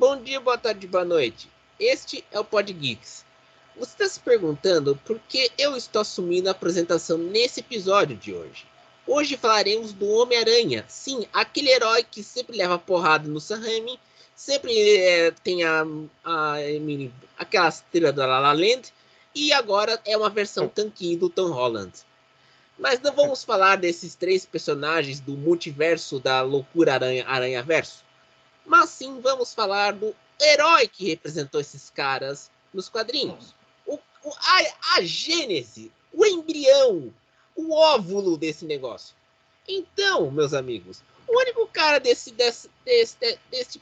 bom dia, boa tarde, boa noite. Este é o Pod Geeks. Você está se perguntando por que eu estou assumindo a apresentação nesse episódio de hoje. Hoje falaremos do Homem-Aranha. Sim, aquele herói que sempre leva porrada no Sam Raimi, sempre tem aquela estrela da La La Land, e agora é uma versão tanquinho do Tom Holland. Mas não vamos falar desses três personagens do multiverso da loucura Aranha-Verso. Mas sim vamos falar do herói que representou esses caras nos quadrinhos. A gênese, o embrião, o óvulo desse negócio. Então, meus amigos, o único cara desse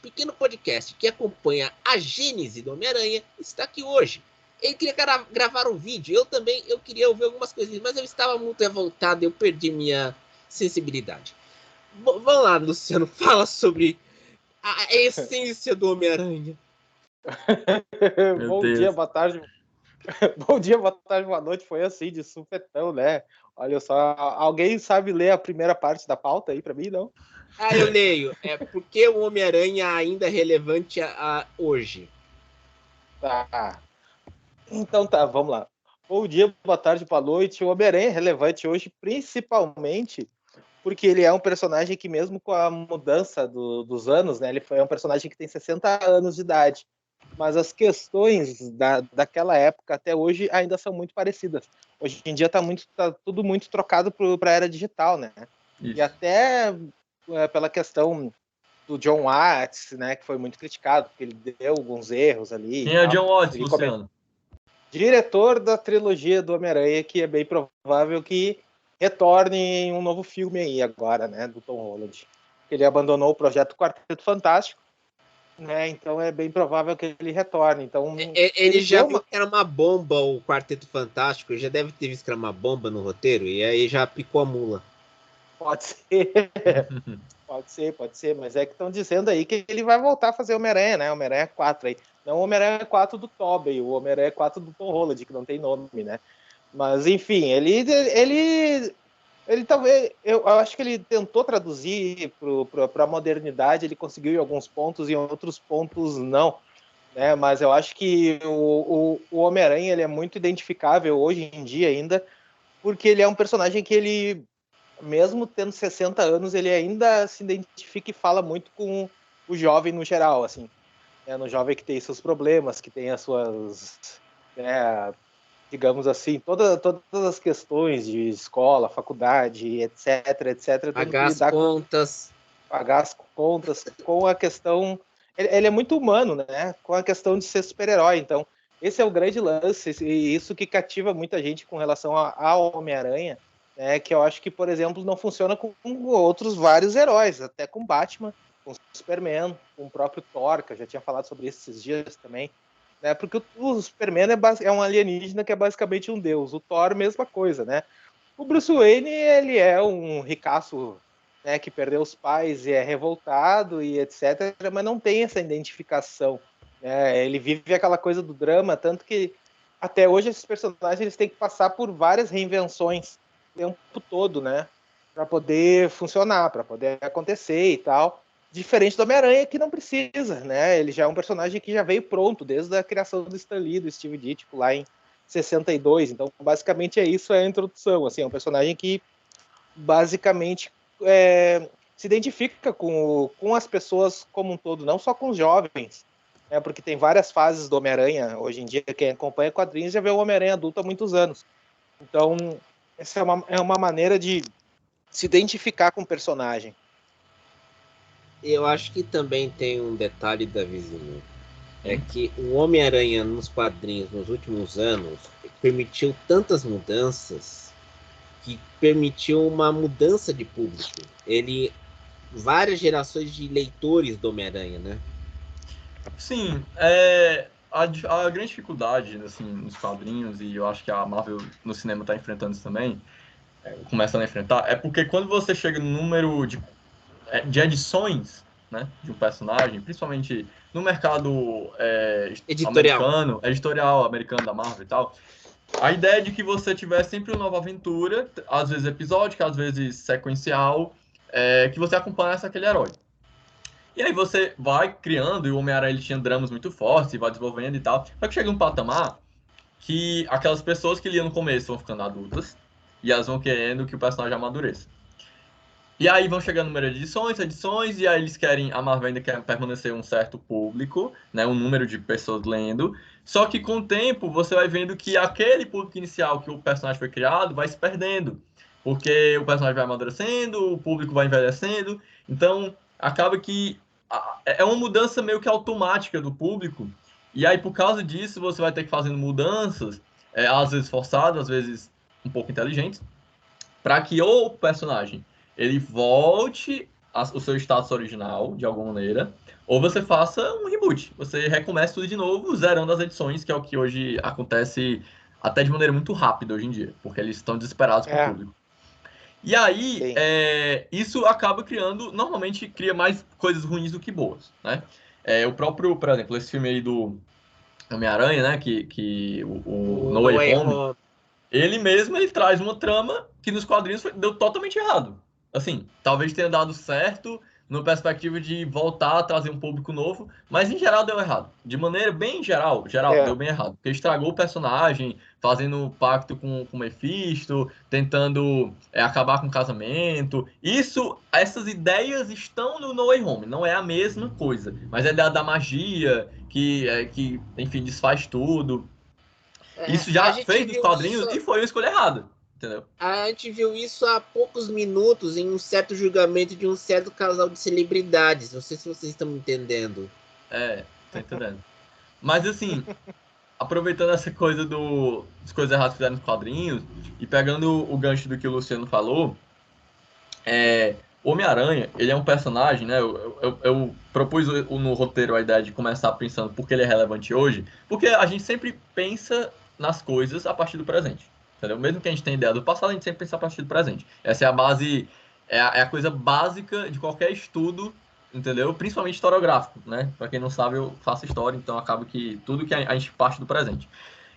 pequeno podcast que acompanha a gênese do Homem-Aranha está aqui hoje. Ele queria gravar um vídeo, eu queria ouvir algumas coisinhas, mas eu estava muito revoltado, eu perdi minha sensibilidade. Vamos lá, Luciano, fala sobre a essência do Homem-Aranha. Bom dia, boa tarde. Bom dia, boa tarde, boa noite. Foi assim, de supetão, né? Olha só, alguém sabe ler a primeira parte da pauta aí pra mim, não? Eu leio. É porque o Homem-Aranha ainda é relevante hoje. Tá. Então tá, vamos lá. Bom dia, boa tarde, boa noite. O Homem-Aranha é relevante hoje, principalmente porque ele é um personagem que, mesmo com a mudança dos anos, né? Ele é um personagem que tem 60 anos de idade. Mas as questões daquela época até hoje ainda são muito parecidas. Hoje em dia tá tudo muito trocado para a era digital, né? Isso. E até pela questão do John Watts, né, que foi muito criticado, porque ele deu alguns erros ali. Quem é John Watts, Luciano? Diretor da trilogia do Homem-Aranha, que é bem provável que retorne em um novo filme aí agora, né, do Tom Holland. Ele abandonou o projeto Quarteto Fantástico, né, então é bem provável que ele retorne. Então, ele já viu que era uma bomba o Quarteto Fantástico, já deve ter visto que era uma bomba no roteiro, e aí já picou a mula. Pode ser. Pode ser, mas é que estão dizendo aí que ele vai voltar a fazer Homem-Aranha, né? Homem-Aranha 4 aí. Não o Homem-Aranha 4 do Tobey, o Homem-Aranha 4 do Tom Holland, que não tem nome, né? Mas, enfim, ele talvez... Eu acho que ele tentou traduzir para a modernidade, ele conseguiu em alguns pontos, e em outros pontos não. Né? Mas eu acho que o Homem-Aranha ele é muito identificável hoje em dia ainda, porque ele é um personagem que ele... mesmo tendo 60 anos, ele ainda se identifica e fala muito com o jovem no geral, assim. No jovem que tem seus problemas, que tem as suas, digamos assim, todas as questões de escola, faculdade, etc. Pagar as contas. Pagar as contas, com a questão... Ele é muito humano, né? Com a questão de ser super-herói. Então, esse é o grande lance, e isso que cativa muita gente com relação ao Homem-Aranha, que eu acho que, por exemplo, não funciona com outros vários heróis, até com Batman, com Superman, com o próprio Thor, que eu já tinha falado sobre isso esses dias também, né? Porque o Superman é um alienígena que é basicamente um deus, o Thor, mesma coisa, né? O Bruce Wayne, ele é um ricaço, né, que perdeu os pais e é revoltado e etc., mas não tem essa identificação, né? Ele vive aquela coisa do drama, tanto que até hoje esses personagens eles têm que passar por várias reinvenções o tempo todo, né? Para poder funcionar, para poder acontecer e tal. Diferente do Homem-Aranha, que não precisa, né? Ele já é um personagem que já veio pronto desde a criação do Stan Lee, do Steve Ditko, lá em 62. Então, basicamente, é isso, é a introdução. Assim, é um personagem que, basicamente, se identifica com as pessoas como um todo, não só com os jovens, né? Porque tem várias fases do Homem-Aranha. Hoje em dia, quem acompanha quadrinhos já vê o Homem-Aranha adulto há muitos anos. Então, essa é uma maneira de se identificar com o personagem. Eu acho que também tem um detalhe da vizinha. É que o Homem-Aranha nos quadrinhos nos últimos anos permitiu tantas mudanças que permitiu uma mudança de público. Várias gerações de leitores do Homem-Aranha, né? Sim, a grande dificuldade assim, nos quadrinhos, e eu acho que a Marvel no cinema está enfrentando isso também, começando a enfrentar, é porque quando você chega no número de edições, né, de um personagem, principalmente no mercado editorial americano da Marvel e tal, a ideia é de que você tiver sempre uma nova aventura, às vezes episódica, às vezes sequencial, que você acompanhasse aquele herói. E aí você vai criando, e o Homem-Aranha ele tinha dramas muito fortes, e vai desenvolvendo e tal. Só que chega um patamar que aquelas pessoas que liam no começo vão ficando adultas, e elas vão querendo que o personagem amadureça. E aí vão chegando o número de edições, e aí eles querem, a Marvel ainda quer permanecer um certo público, né, um número de pessoas lendo. Só que com o tempo você vai vendo que aquele público inicial que o personagem foi criado vai se perdendo. Porque o personagem vai amadurecendo, o público vai envelhecendo. Então acaba que é uma mudança meio que automática do público. E aí por causa disso você vai ter que fazendo mudanças, às vezes forçadas, às vezes um pouco inteligentes para que o personagem ele volte ao seu status original, de alguma maneira, ou você faça um reboot. Você recomeça tudo de novo, zerando as edições, que é o que hoje acontece até de maneira muito rápida hoje em dia, porque eles estão desesperados com o público. E aí, isso acaba criando, normalmente cria mais coisas ruins do que boas, né? O próprio, por exemplo, esse filme aí do Homem-Aranha, né, que o No Way Home, ele mesmo ele traz uma trama que nos quadrinhos deu totalmente errado. Assim, talvez tenha dado certo no perspectiva de voltar a trazer um público novo, mas em geral deu errado. De maneira bem geral, deu bem errado. Porque estragou o personagem, fazendo pacto com o Mephisto, tentando acabar com o casamento. Essas ideias estão no No Way Home, não é a mesma coisa, mas é da magia que enfim, desfaz tudo. Isso A já gente fez dos viu isso, quadrinhos e foi uma escolha errada, entendeu? a gente viu isso há poucos minutos em um certo julgamento de um certo casal de celebridades. Não sei se vocês estão me entendendo. Tô entendendo. Mas assim, aproveitando essa coisa das coisas erradas que fizeram nos quadrinhos e pegando o gancho do que o Luciano falou, o Homem-Aranha, ele é um personagem, né? Eu propus no roteiro a ideia de começar pensando por que ele é relevante hoje, porque a gente sempre pensa nas coisas a partir do presente, entendeu? Mesmo que a gente tenha ideia do passado, a gente sempre pensa a partir do presente. Essa é a base, é a coisa básica de qualquer estudo, entendeu? Principalmente historiográfico, né? Para quem não sabe, eu faço história, então acaba que tudo que a gente parte do presente.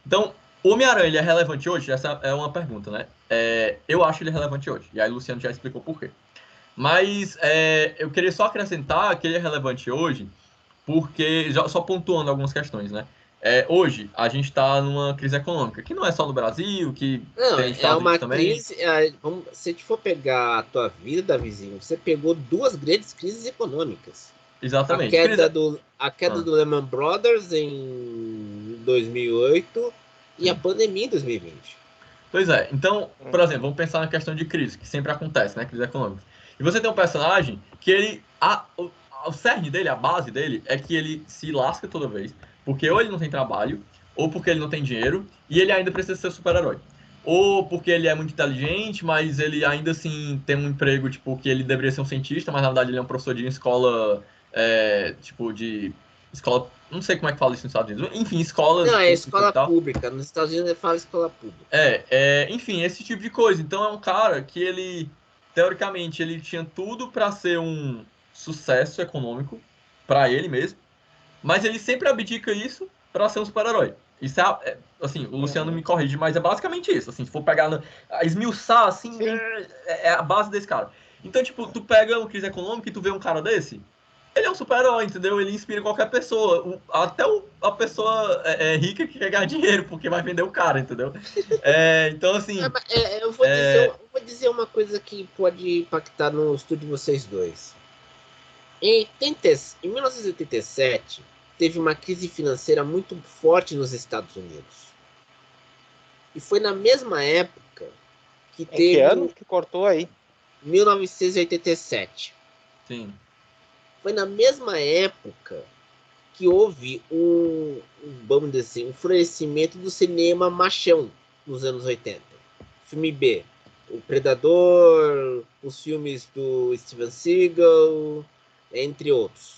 Então, o Homem-Aranha, ele é relevante hoje? Essa é uma pergunta, né? Eu acho ele relevante hoje. E aí o Luciano já explicou por quê. Mas eu queria só acrescentar que ele é relevante hoje, porque, só pontuando algumas questões, né? Hoje, a gente está numa crise econômica, que não é só no Brasil, que Não, tem nos é Estados Unidos uma também. crise. Se a gente for pegar a tua vida, vizinho, você pegou duas grandes crises econômicas. Exatamente. A queda do Lehman Brothers em 2008 e a pandemia em 2020. Pois é. Então, por exemplo, vamos pensar na questão de crise, que sempre acontece, né? Crise econômica. E você tem um personagem que ele. O cerne dele, a base dele, é que ele se lasca toda vez. Porque ou ele não tem trabalho, ou porque ele não tem dinheiro, e ele ainda precisa ser super-herói. Ou porque ele é muito inteligente, mas ele ainda assim tem um emprego, tipo, que ele deveria ser um cientista, mas na verdade ele é um professor de escola, tipo, de escola. Não sei como é que fala isso nos Estados Unidos. Enfim, escolas Não, é públicas e escola tal. pública. Nos Estados Unidos ele fala escola pública. Enfim, esse tipo de coisa. Então é um cara que ele, teoricamente, ele tinha tudo para ser um sucesso econômico para ele mesmo, mas ele sempre abdica isso para ser um super-herói. Isso assim, o Luciano me corrige, mas é basicamente isso. Assim, se for pegar, esmiuçar, assim, é a base desse cara. Então, tipo, tu pega uma crise econômica e tu vê um cara desse, ele é um super-herói, entendeu? Ele inspira qualquer pessoa. A pessoa rica que quer ganhar dinheiro, porque vai vender o cara, entendeu? Então, assim. Eu vou dizer uma coisa que pode impactar no estudo de vocês dois. Em 1987, teve uma crise financeira muito forte nos Estados Unidos. E foi na mesma época que teve. Que ano que cortou aí? 1987. Sim. Foi na mesma época que houve vamos dizer assim, um florescimento do cinema machão nos anos 80. Filme B, O Predador, os filmes do Steven Seagal, entre outros,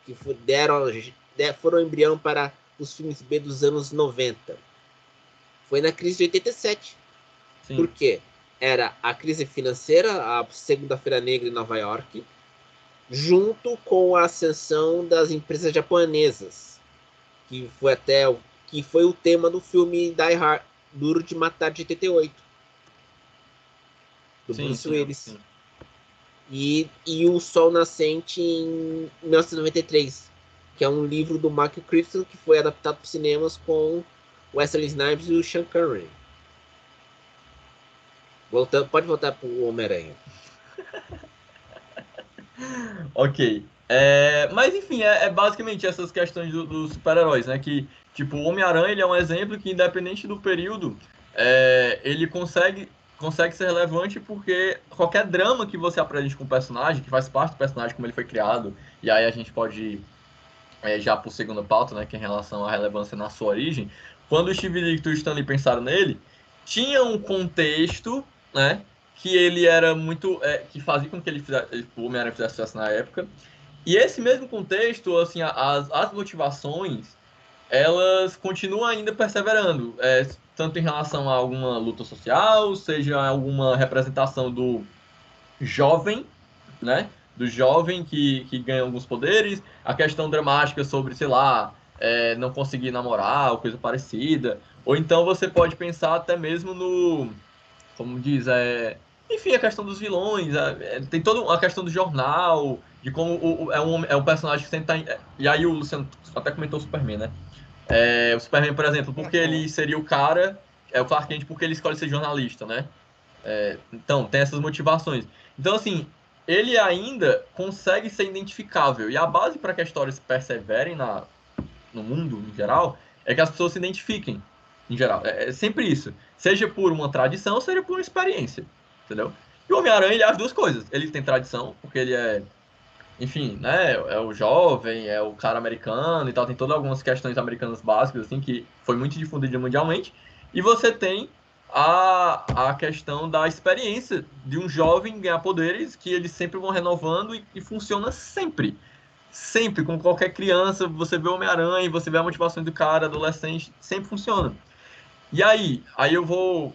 que foram embrião para os filmes B dos anos 90. Foi na crise de 87. Sim. Por quê? Era a crise financeira, a Segunda-feira Negra em Nova York, junto com a ascensão das empresas japonesas, que foi o tema do filme Die Hard, Duro de Matar, de 88, do Bruce Willis. Sim. E O Sol Nascente em 1993, que é um livro do Mark Crichton que foi adaptado para os cinemas com Wesley Snipes e o Sean Connery. Pode voltar para o Homem-Aranha. Ok. Mas enfim, é basicamente essas questões dos super-heróis, né? Que, tipo, o Homem-Aranha ele é um exemplo que, independente do período, ele consegue ser relevante porque qualquer drama que você apresente com o personagem, que faz parte do personagem, como ele foi criado, e aí a gente pode ir já por segunda pauta, né? Que é em relação à relevância na sua origem, quando o Steve Ditko e o Stan Lee pensaram nele, tinha um contexto, né? Que ele era muito. Que fazia com que o Homem-Aranha fizesse sucesso na época. E esse mesmo contexto, assim, as motivações, elas continuam ainda perseverando, tanto em relação a alguma luta social, seja alguma representação do jovem, né? Do jovem que ganha alguns poderes, a questão dramática sobre, sei lá, não conseguir namorar ou coisa parecida. Ou então você pode pensar até mesmo no, como diz, enfim, a questão dos vilões, tem toda a questão do jornal, de como é um personagem que sempre tá. E aí o Luciano até comentou o Superman, né? O Superman, por exemplo, porque ele seria o cara, o Clark Kent, porque ele escolhe ser jornalista, né? Então, tem essas motivações. Então, assim, ele ainda consegue ser identificável. E a base para que as histórias perseverem no mundo, em geral, é que as pessoas se identifiquem, em geral. É sempre isso. Seja por uma tradição, seja por uma experiência. Entendeu? E o Homem-Aranha, ele é as duas coisas. Ele tem tradição, porque ele enfim, né? É o jovem, é o cara americano e tal. Tem todas algumas questões americanas básicas, assim, que foi muito difundida mundialmente. E você tem a questão da experiência de um jovem ganhar poderes que eles sempre vão renovando e funciona sempre. Sempre, com qualquer criança, você vê o Homem-Aranha, você vê a motivação do cara, adolescente, sempre funciona. E aí eu vou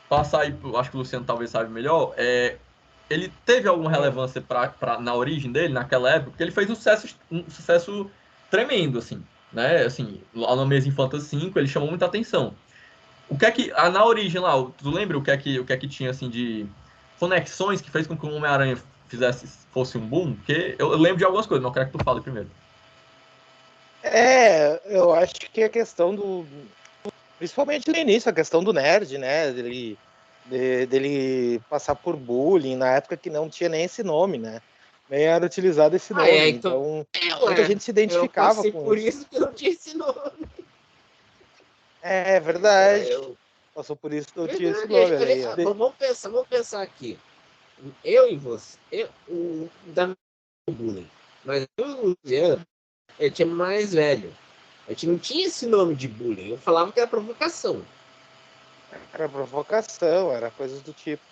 passar aí, acho que o Luciano talvez saiba melhor, ele teve alguma relevância na origem dele, naquela época, porque ele fez um sucesso tremendo, assim, né? Assim, lá no Amazing Fantasy V, ele chamou muita atenção. O que é que, na origem lá, tu lembra o que é que tinha, assim, de conexões que fez com que o Homem-Aranha fosse um boom? Porque eu lembro de algumas coisas, mas eu quero que tu fale primeiro. Eu acho que a questão principalmente no início, a questão do nerd, né? Dele passar por bullying na época que não tinha nem esse nome, né? Nem era utilizado esse nome. Então, muita gente se identificava eu passei com por isso. que eu não tinha esse nome. É verdade. Passou por isso que eu tinha esse nome. Vamos pensar aqui. Eu e você, o Davi bullying, mas eu e o Luciano, ele tinha mais velho. A gente não tinha esse nome de bullying. Eu falava que era provocação. Era provocação, era coisas do tipo.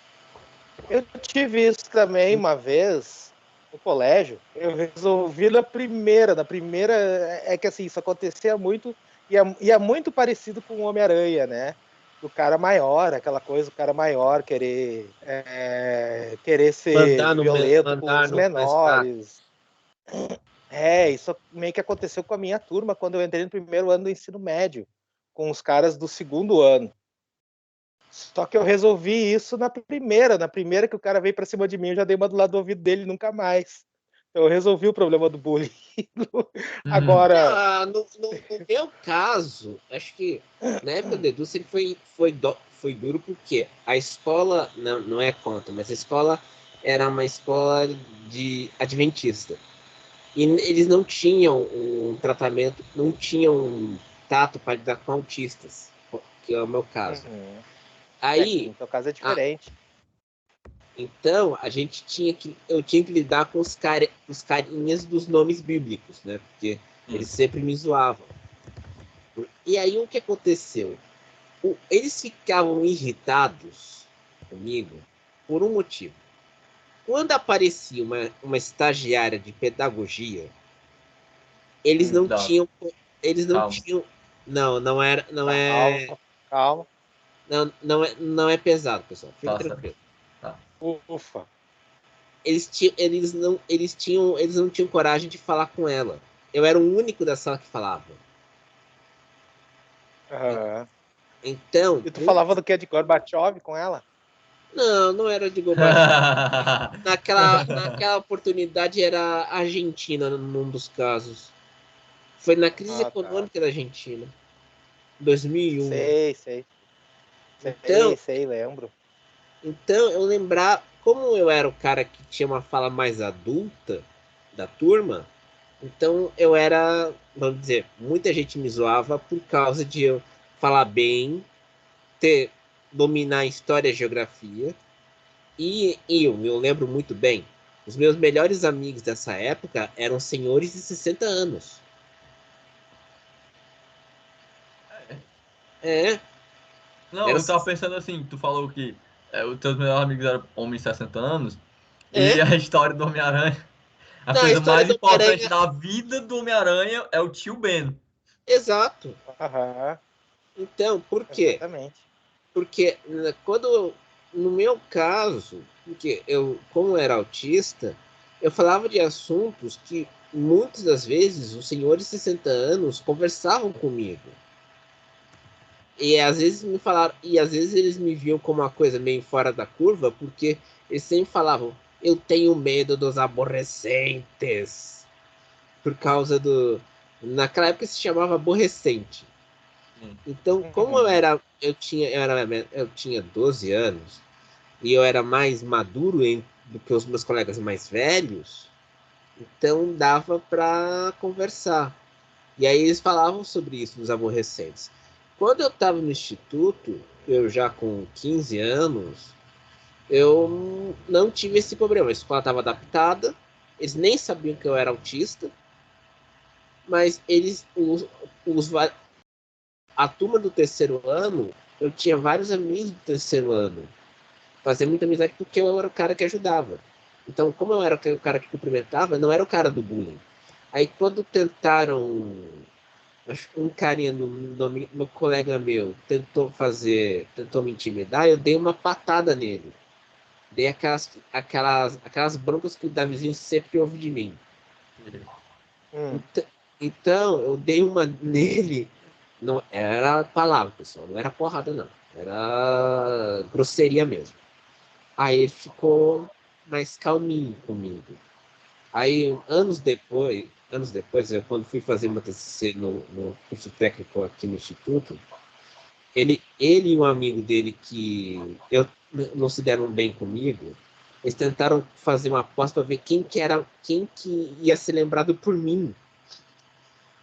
Eu tive isso também uma vez no colégio. Eu resolvi na primeira. É que assim, isso acontecia muito e é muito parecido com o Homem-Aranha, né? Do cara maior, aquela coisa do cara maior querer ser violento com os menores. Isso meio que aconteceu com a minha turma quando eu entrei no primeiro ano do ensino médio, com os caras do segundo ano. Só que eu resolvi isso na primeira que o cara veio pra cima de mim, eu já dei uma do lado do ouvido dele nunca mais. Eu resolvi o problema do bullying. Agora. No meu caso, acho que na época do Edu sempre foi duro porque a escola, não é contra, mas a escola era uma escola de adventista. E eles não tinham um tratamento, não tinham um tato para lidar com autistas, que é o meu caso. Aí, no teu caso é diferente. Então, eu tinha que lidar com os carinhas dos nomes bíblicos, né? Porque eles sempre me zoavam. E aí, o que aconteceu? Eles ficavam irritados comigo por um motivo. Quando aparecia uma estagiária de pedagogia, eles não tinham. Eles não tinham. Não era. Não é. Calma. Não é pesado, pessoal. Fica tranquilo. Tá. Ufa. Eles não tinham coragem de falar com ela. Eu era o único da sala que falava. Uhum. Então. E tu falava do que de Gorbachev com ela? Não, não era de Gobaixi. Naquela oportunidade era a Argentina, num dos casos. Foi na crise Ah, tá. econômica da Argentina, 2001. Sei. Então, Lembro. então eu lembrar, como eu era o cara que tinha uma fala mais adulta da turma, então eu era, vamos dizer, muita gente me zoava por causa de eu falar bem, dominar história e geografia. E eu lembro muito bem, os meus melhores amigos dessa época eram senhores de 60 anos. É, Não, era, eu tava pensando assim, tu falou que os teus melhores amigos eram homens de 60 anos, e é. a história do Homem-Aranha, a Não, a coisa história mais do importante Homem-Aranha, da vida do Homem-Aranha é o tio Ben. exato. Aham, Então, por quê? exatamente. Porque no meu caso, porque eu, como era autista, eu falava de assuntos que muitas das vezes os senhores de 60 anos conversavam comigo. E às vezes me falaram, e às vezes eles me viam como uma coisa meio fora da curva, porque eles sempre falavam, eu tenho medo dos aborrecentes. Por causa do. Naquela época se chamava aborrecente. Sim. Então, como Uhum. eu tinha 12 anos e eu era mais maduro do que os meus colegas mais velhos, então dava para conversar. E aí eles falavam sobre isso, dos aborrecentes. Quando eu estava no instituto, eu já com 15 anos, eu não tive esse problema. A escola estava adaptada, eles nem sabiam que eu era autista, mas os, a turma do terceiro ano, eu tinha vários amigos do terceiro ano. Fazia muita amizade porque eu era o cara que ajudava. Então, como eu era o cara que cumprimentava, não era o cara do bullying. Aí, quando tentaram. Acho que um carinha meu colega meu tentou me intimidar, eu dei uma patada nele. Dei aquelas broncas que o Davizinho sempre ouve de mim. Hum. Então, então, eu dei uma nele. Não era palavra, pessoal. Não era porrada, não. Era grosseria mesmo. Aí ele ficou mais calminho comigo. Aí, eu, quando fui fazer uma TCC no curso técnico aqui no Instituto, ele e um amigo dele que não se deram bem comigo, eles tentaram fazer uma aposta para ver quem que ia ser lembrado por mim.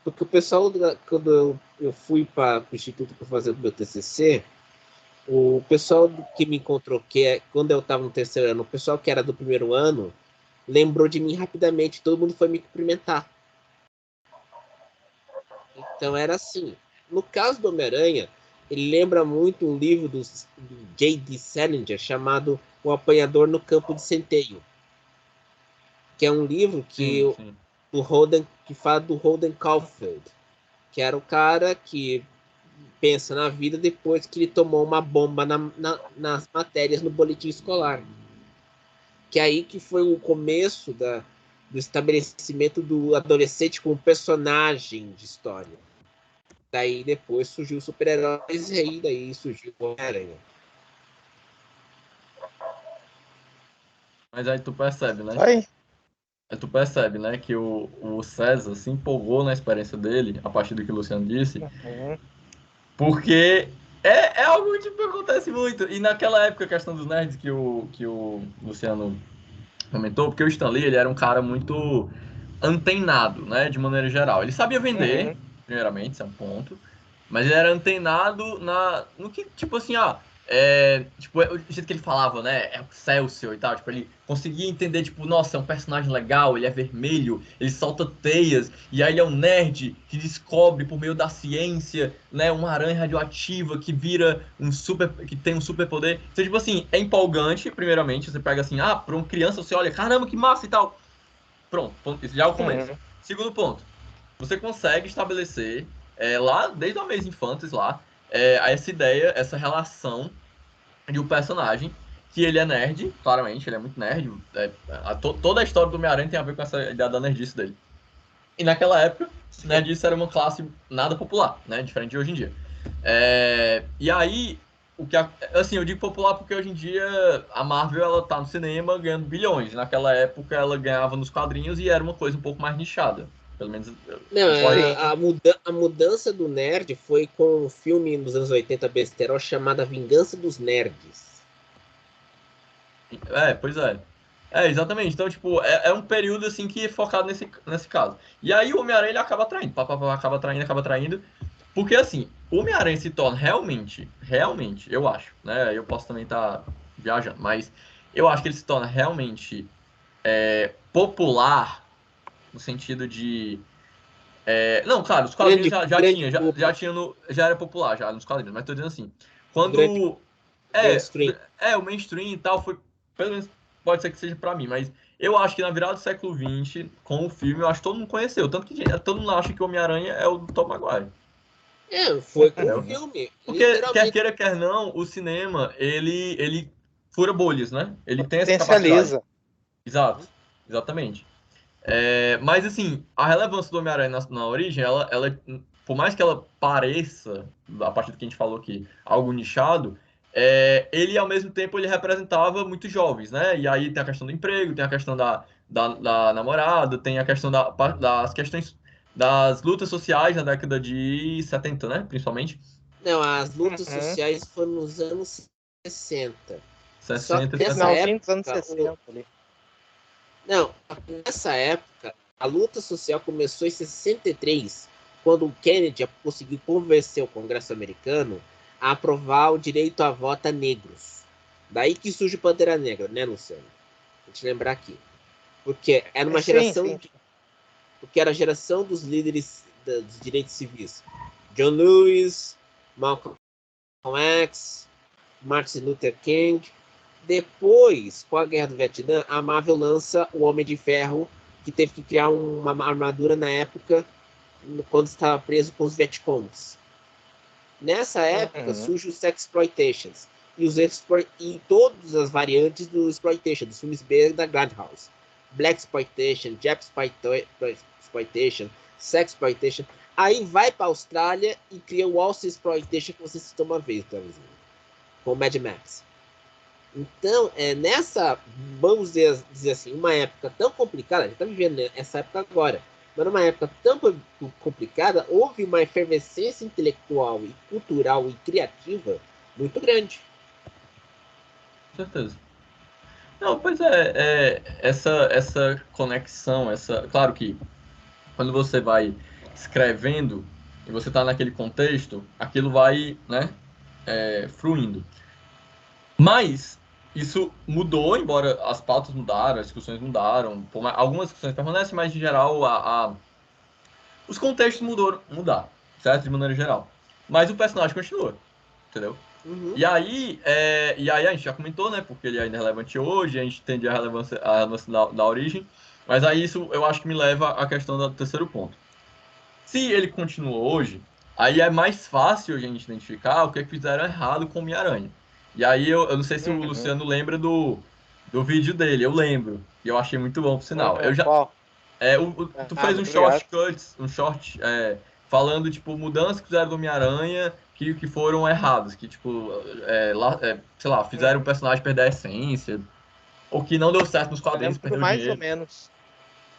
Porque o pessoal, quando eu fui para o Instituto para fazer o meu TCC, o pessoal que me encontrou, quando eu estava no terceiro ano, o pessoal que era do primeiro ano, lembrou de mim rapidamente, todo mundo foi me cumprimentar. Então era assim. No caso do Homem-Aranha, ele lembra muito um livro do J.D. Salinger chamado O Apanhador no Campo de Centeio, que é um livro Sim, sim. que fala do Holden Caulfield, que era o cara que pensa na vida depois que ele tomou uma bomba nas matérias no boletim escolar. Que é aí que foi o começo do estabelecimento do adolescente como personagem de história. Daí depois surgiu os super-heróis e aí daí surgiu o Homem-Aranha. Mas aí tu percebe, né? Aí. Aí tu percebe, né, que o César se empolgou na experiência dele, a partir do que o Luciano disse, Uhum. porque é algo tipo, que acontece muito. E naquela época, a questão dos nerds que o Luciano comentou, porque o Stan Lee, ele era um cara muito antenado, né, de maneira geral. Ele sabia vender, Uhum. primeiramente, isso é um ponto, mas ele era antenado no que, tipo assim, tipo, o jeito que ele falava, né, é o Celsius e tal, tipo, ele conseguia entender, tipo, nossa, é um personagem legal, ele é vermelho, ele solta teias, e aí ele é um nerd que descobre por meio da ciência, né, uma aranha radioativa que vira que tem um superpoder. Então, tipo assim, é empolgante, primeiramente, você pega assim, pra uma criança, você olha, caramba, que massa e tal. Pronto, isso já é o começo. Uhum. Segundo ponto, você consegue estabelecer, lá, desde a vez infantes lá, essa ideia, essa relação de um personagem que ele é nerd, claramente, ele é muito nerd. Toda a história do Homem-Aranha tem a ver com essa ideia da nerdice dele. E naquela época, nerdice era uma classe nada popular, né? Diferente de hoje em dia. E aí, assim, eu digo popular porque hoje em dia a Marvel ela tá no cinema ganhando bilhões. Naquela época ela ganhava nos quadrinhos e era uma coisa um pouco mais nichada. Pelo menos Não, pode. a mudança do nerd foi com um filme dos anos 80 besterol chamado A Vingança dos Nerds. Pois é. Exatamente. Então, tipo, é um período assim que é focado nesse caso. E aí o Homem-Aranha ele acaba traindo, acaba traindo. Porque assim, o Homem-Aranha se torna realmente, eu acho, né? Eu posso também estar viajando, mas eu acho que ele se torna realmente popular no sentido de. Não, claro, os quadrinhos já Grande tinha, público, já era popular já nos quadrinhos, mas tô dizendo assim, grande quando é, mainstream. o mainstream e tal foi, pelo menos pode ser que seja pra mim, mas eu acho que na virada do século XX, com o filme, eu acho que todo mundo conheceu, tanto que todo mundo acha que o Homem-Aranha é o do Tom Maguire. Foi com o Entendeu? filme, Porque, quer literalmente. queira, quer não, o cinema, ele fura bolhas, né? Ele tem essa capacidade. Potencializa. Exato, exatamente. Mas, assim, a relevância do Homem-Aranha na origem, ela, por mais que ela pareça, a partir do que a gente falou aqui, algo nichado, ele, ao mesmo tempo, ele representava muitos jovens, né? E aí tem a questão do emprego, tem a questão da namorada, tem a questão das questões das lutas sociais na década de 70, né? Principalmente. Não, as lutas Uhum. sociais foram nos anos 60. Só que 60 e No nessa 70. finalzinho dos anos época, 60 ali. não, nessa época, a luta social começou em 63, quando o Kennedy conseguiu convencer o Congresso americano a aprovar o direito à voto a negros. Daí que surge o Pantera Negra, né, Luciano? Vou te lembrar aqui. Porque era uma Sim, geração sim. de, porque era a geração dos líderes dos direitos civis. John Lewis, Malcolm X, Martin Luther King. Depois, com a Guerra do Vietnã, a Marvel lança o Homem de Ferro, que teve que criar uma armadura na época, quando estava preso com os Vietcongs. Nessa época Uhum. surge os Sexploitations e todas as variantes do Exploitation, dos filmes B da Grindhouse. Black Exploitation, Jap Exploitation, Sexploitation. Aí vai para a Austrália e cria o All Exploitation que você citou uma vez, com o Mad Max. Então, vamos dizer assim, uma época tão complicada, a gente está vivendo essa época agora, mas numa época tão complicada, houve uma efervescência intelectual e cultural e criativa muito grande. Com certeza. Não, pois essa conexão, claro que quando você vai escrevendo e você está naquele contexto, aquilo vai, né, fluindo. Mas isso mudou, embora as pautas mudaram, as discussões mudaram, algumas discussões permanecem, mas em geral os contextos mudaram, certo? De maneira geral. Mas o personagem continua, entendeu? Uhum. E aí a gente já comentou, né? Porque ele ainda é relevante hoje, a gente entende a relevância da origem. Mas aí isso eu acho que me leva à questão do terceiro ponto. Se ele continua hoje, aí é mais fácil a gente identificar o que fizeram errado com o Homem-Aranha. E aí eu não sei se o Uhum. Luciano lembra do vídeo dele, eu lembro. E eu achei muito bom, por sinal. Eu já, Qual? tu fez um Muito obrigado. falando, tipo, mudanças que fizeram do Homem-Aranha que foram erradas, que, tipo, sei lá, fizeram o Uhum. personagem perder a essência, ou que não deu certo nos Eu quadrinhos e lembro perdeu mais ou dinheiro. menos.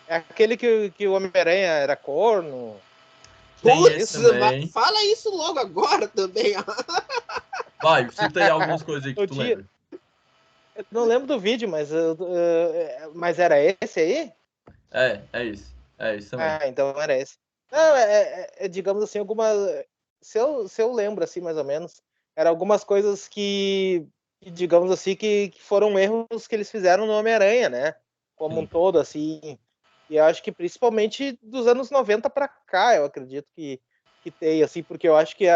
É aquele que o Homem-Aranha era corno. Tem esse Putz, também. fala isso logo agora também. Vai, cita aí algumas coisas aí que O tu dia, lembra. eu não lembro do vídeo, mas era esse aí? É isso. É isso também. Ah, então era esse. Não, digamos assim, algumas. Se eu lembro, assim, mais ou menos, eram algumas coisas digamos assim, que foram erros que eles fizeram no Homem-Aranha, né? Como um Sim. todo, assim. E eu acho que principalmente dos anos 90 para cá, eu acredito que tem, assim, porque eu acho que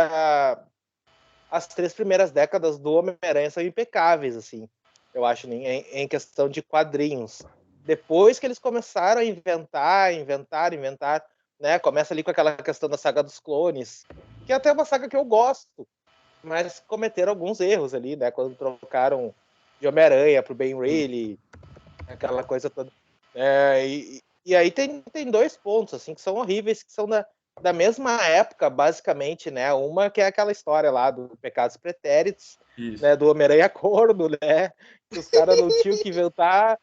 as 3 primeiras décadas do Homem-Aranha são impecáveis, assim. Eu acho, em questão de quadrinhos. Depois que eles começaram a inventar, né? Começa ali com aquela questão da saga dos clones, que é até uma saga que eu gosto, mas cometeram alguns erros ali, né? Quando trocaram de Homem-Aranha pro Ben Reilly, aquela coisa toda. E aí tem 2 pontos, assim, que são horríveis, que são da mesma época, basicamente, né? Uma que é aquela história lá do Pecados Pretéritos, Isso. né? Do Homem-Aranha corno, né? Que os caras não tinham que inventar.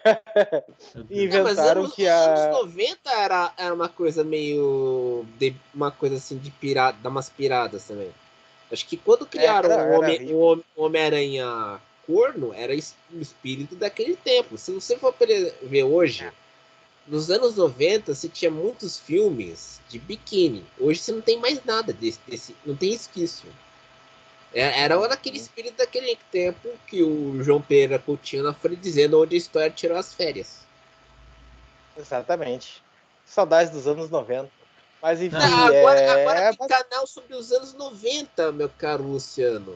Mas Inventaram que anos a. 90 era uma coisa meio. Uma coisa assim de pirata, dar umas piradas também. Acho que quando criaram Era horrível. o Homem-Aranha corno, era o espírito daquele tempo. Se você for ver hoje, nos anos 90 você tinha muitos filmes de biquíni. Hoje você não tem mais nada desse não tem esquício. Era aquele espírito daquele tempo que o João Pereira Coutinho foi dizendo onde a história tirou as férias. Exatamente. Saudades dos anos 90. Mas enfim, Agora tem canal sobre os anos 90, meu caro Luciano.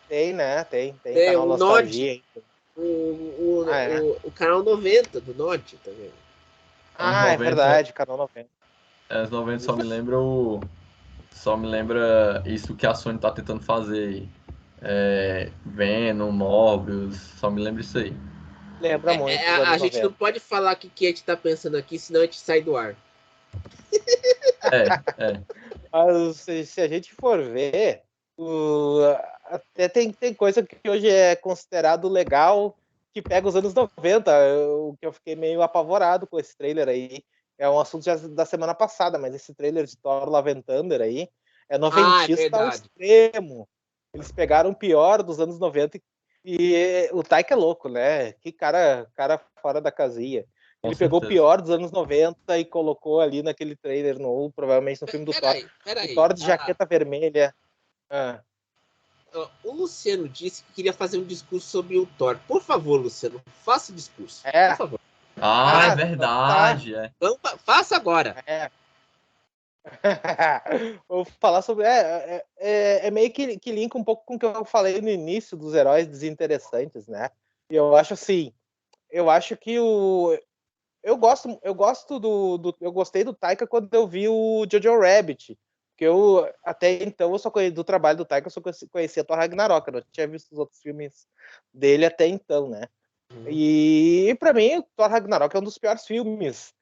Tem, né? Tem canal o Nostalgia. Nod, o, É. o canal 90 do Nod também. Anos É 90, verdade, canal 90. anos 90 só me lembra isso que a Sony tá tentando fazer. Venom, Morbius, só me lembra isso aí. Lembra muito os A anos gente 90. não pode falar o que a gente tá pensando aqui, senão a gente sai do ar. É. Mas se a gente for ver, até tem coisa que hoje é considerado legal que pega os anos 90. O que eu fiquei meio apavorado com esse trailer aí. É um assunto já da semana passada, mas esse trailer de Thor Love and Thunder aí é É noventista ao verdade. extremo. Eles pegaram o pior dos anos 90 e o Taika é louco, né? Que cara fora da casinha. Com Ele pegou o certeza. pior dos anos 90 e colocou ali naquele trailer novo, provavelmente no filme do Thor. O Peraí. Thor de jaqueta vermelha. O Luciano disse que queria fazer um discurso sobre o Thor. Por favor, Luciano, faça o discurso. Por favor. É Tá. verdade. Faça agora. Vou falar sobre. É meio que linka um pouco com o que eu falei no início dos heróis desinteressantes, né? E eu acho assim. Eu acho que o. Eu gosto eu gostei do Taika quando eu vi o Jojo Rabbit. Porque eu, até então, eu só conheci do trabalho do Taika, eu só conhecia Thor Ragnarok, eu não tinha visto os outros filmes dele até então, né? E pra mim, o Thor Ragnarok é um dos piores filmes.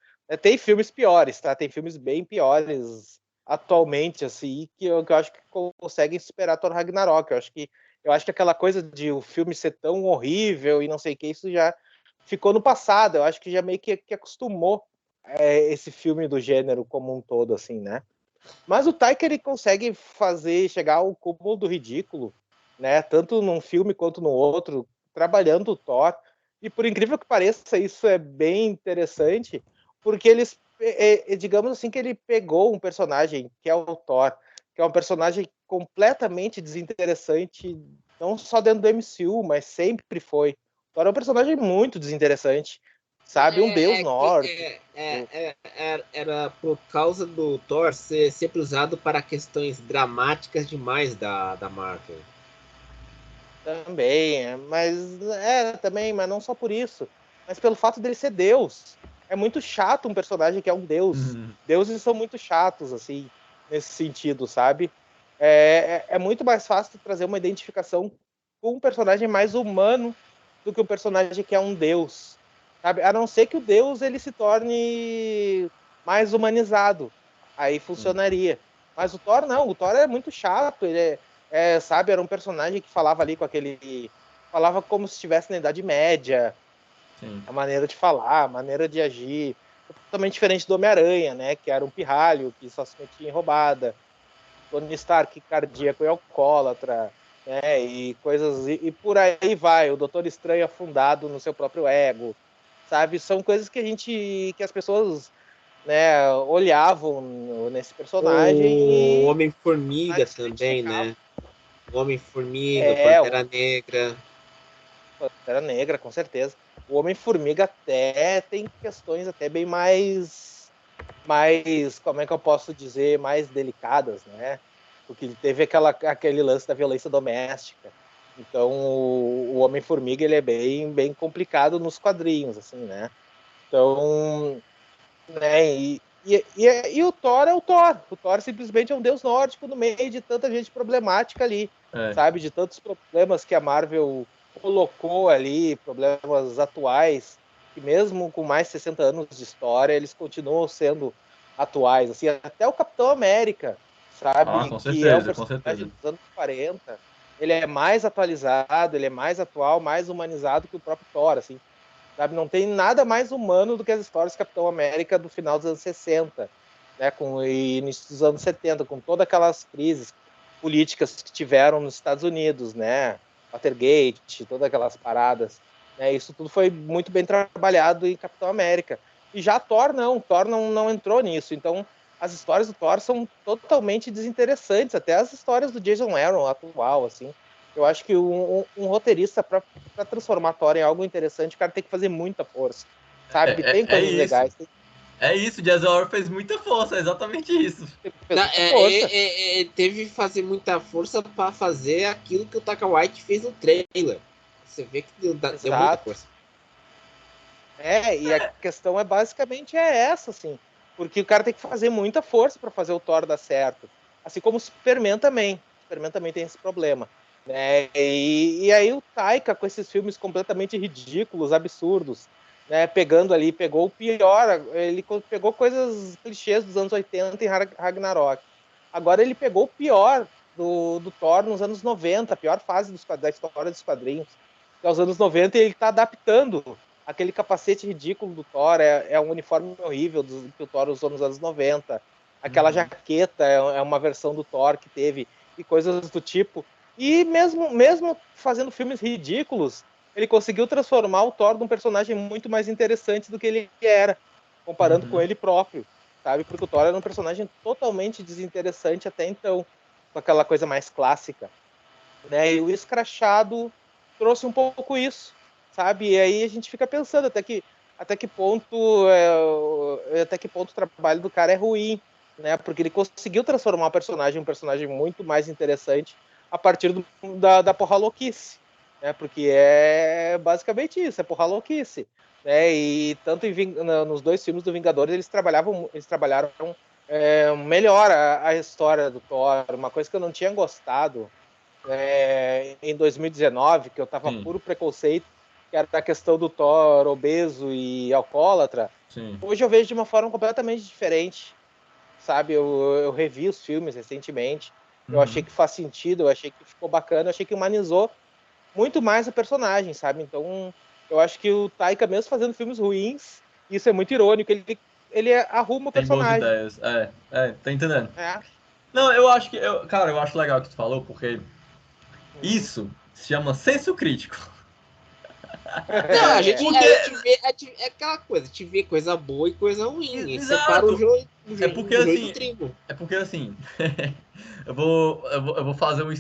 Tem filmes piores, tá? Tem filmes bem piores atualmente, assim, que eu acho que conseguem superar Thor Ragnarok. Eu acho que aquela coisa de o filme ser tão horrível e não sei o que, isso já ficou no passado. Eu acho que já meio que acostumou esse filme do gênero como um todo, assim, né? Mas o Taika, ele consegue chegar ao cúmulo do ridículo, né? Tanto num filme quanto no outro, trabalhando o Thor. E por incrível que pareça, isso é bem interessante, porque eles, digamos assim, que ele pegou um personagem que é o Thor, que é um personagem completamente desinteressante, não só dentro do MCU, mas sempre foi. O Thor é um personagem muito desinteressante, sabe? Um deus nórdico. Era por causa do Thor ser sempre usado para questões dramáticas demais da Marvel. Também, mas não só por isso, mas pelo fato dele ser Deus. É muito chato um personagem que é um Deus. Deuses são muito chatos, assim, nesse sentido, sabe? É muito mais fácil trazer uma identificação com um personagem mais humano do que um personagem que é um Deus, sabe? A não ser que o Deus ele se torne mais humanizado, aí funcionaria. Mas o Thor não, o Thor é muito chato, sabe, era um personagem que falava ali com aquele. Falava como se estivesse na Idade Média. Sim. A maneira de falar, a maneira de agir. Totalmente diferente do Homem-Aranha, né? Que era um pirralho, que só se metia em roubada. Tony Stark, cardíaco e alcoólatra, né? E coisas. E por aí vai. O Doutor Estranho afundado no seu próprio ego. Sabe? São coisas que as pessoas, né, olhavam nesse personagem O e Homem-Formiga também, criticavam. né? O Homem-Formiga, Pantera O Negra. Pantera Negra, com certeza. O Homem-Formiga até tem questões até bem mais, como é que eu posso dizer, mais delicadas, né? Porque ele teve aquele lance da violência doméstica. Então, o Homem-Formiga, ele é bem complicado nos quadrinhos, assim, né? Então, né, e o Thor é o Thor. O Thor simplesmente é um deus nórdico no meio de tanta gente problemática ali, sabe? De tantos problemas que a Marvel colocou ali, problemas atuais, que mesmo com mais de 60 anos de história, eles continuam sendo atuais, assim, até o Capitão América, sabe? Com que é um certeza, com personagem certeza. dos anos 40. Ele é mais atualizado, ele é mais atual, mais humanizado que o próprio Thor, assim. Sabe? Não tem nada mais humano do que as histórias do Capitão América do final dos anos 60, né? E início dos anos 70, com todas aquelas crises políticas que tiveram nos Estados Unidos, né? Watergate, todas aquelas paradas. Né? Isso tudo foi muito bem trabalhado em Capitão América. E já Thor não entrou nisso. Então, as histórias do Thor são totalmente desinteressantes, até as histórias do Jason Aaron atual, assim. Eu acho que um roteirista, para transformar Thor em algo interessante, o cara tem que fazer muita força, sabe? Tem coisas Isso. legais. É isso, Jason Aaron fez muita força, é exatamente isso. Fez muita força. Teve que fazer muita força para fazer aquilo que o Taika Waititi fez no trailer. Você vê que deu muita força. E a questão basicamente essa, assim. Porque o cara tem que fazer muita força para fazer o Thor dar certo. Assim como o Superman também. O Superman também tem esse problema. Né? E aí o Taika, com esses filmes completamente ridículos, absurdos, né? Pegou o pior, ele pegou coisas clichês dos anos 80 em Ragnarok. Agora ele pegou o pior do Thor nos anos 90, a pior fase da história dos quadrinhos, que é os anos 90, e ele está adaptando aquele capacete ridículo do Thor, é um uniforme horrível que o Thor usou nos anos 90, aquela jaqueta é uma versão do Thor que teve, e coisas do tipo. E mesmo fazendo filmes ridículos, ele conseguiu transformar o Thor num personagem muito mais interessante do que ele era, comparando com ele próprio, sabe? Porque o Thor era um personagem totalmente desinteressante até então, com aquela coisa mais clássica, né? E o Escrachado trouxe um pouco isso, sabe? E aí a gente fica pensando até que ponto o trabalho do cara é ruim, né? Porque ele conseguiu transformar um personagem muito mais interessante a partir da porra louquice, né? Porque é basicamente isso, é porra louquice, né? E tanto nos dois filmes do Vingadores eles trabalharam melhor a história do Thor, uma coisa que eu não tinha gostado em 2019, que eu tava puro preconceito, que era a questão do Thor obeso e alcoólatra. Sim. Hoje eu vejo de uma forma completamente diferente, sabe? Eu revi os filmes recentemente, eu achei que faz sentido, eu achei que ficou bacana, eu achei que humanizou muito mais o personagem, sabe? Então, eu acho que o Taika, mesmo fazendo filmes ruins, isso é muito irônico, ele arruma o Tem boas personagem. ideias, tá entendendo? É. Não, eu acho que, cara, eu acho legal o que tu falou, porque isso se chama senso crítico. Não, a gente vê é aquela coisa, a gente vê coisa boa e coisa ruim. E separa o joio do trigo. É porque assim, eu vou fazer um.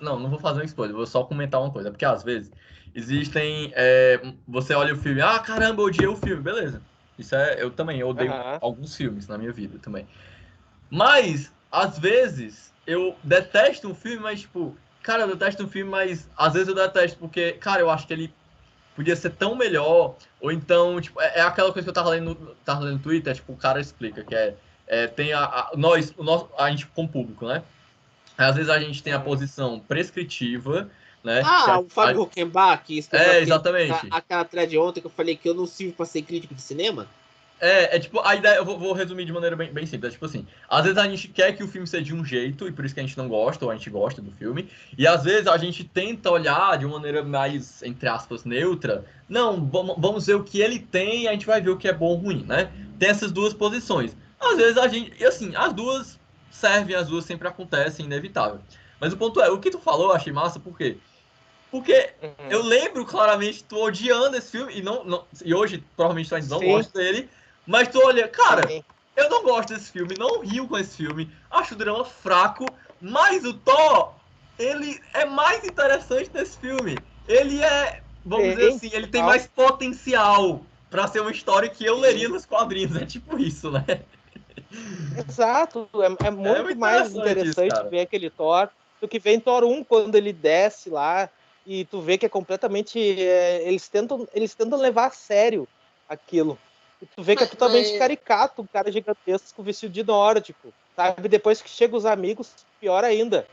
Não vou fazer um spoiler, vou só comentar uma coisa. Porque às vezes existem. Você olha o filme, caramba, eu odiei o filme, beleza. Isso eu também odeio alguns filmes na minha vida também. Mas, às vezes, eu detesto um filme, mas tipo, cara, eu detesto um filme, mas às vezes eu detesto porque, cara, eu acho que ele podia ser tão melhor, ou então, tipo, é aquela coisa que eu tava lendo no Twitter, tipo, o cara explica, que tem a gente como público, né? Às vezes a gente tem a posição prescritiva, né? O Fábio Huckenbach escreveu exatamente. aquela thread ontem que eu falei que eu não sirvo pra ser crítico de cinema. Tipo, a ideia, eu vou resumir de maneira bem simples. Tipo assim, às vezes a gente quer que o filme seja de um jeito, e por isso que a gente não gosta, ou a gente gosta do filme. E às vezes a gente tenta olhar de uma maneira mais, entre aspas, neutra. Não, vamos ver o que ele tem e a gente vai ver o que é bom ou ruim, né? Tem essas duas posições. Às vezes a gente, e assim, as duas servem, as duas sempre acontecem, inevitável. Mas o ponto é, o que tu falou eu achei massa, por quê? Porque eu lembro claramente tu odiando esse filme, e hoje provavelmente tu ainda não gosta dele. Mas tu olha, cara, eu não gosto desse filme, não rio com esse filme, acho o drama fraco, mas o Thor, ele é mais interessante nesse filme. Ele vamos dizer assim, ele tem mais potencial pra ser uma história que eu leria nos quadrinhos, é tipo isso, né? Exato, é muito mais interessante ver aquele Thor do que ver em Thor 1, quando ele desce lá e tu vê que é completamente... eles tentam levar a sério aquilo. E tu vê que é totalmente caricato, um cara gigantesco vestido de nórdico, sabe? Depois que chegam os amigos, pior ainda,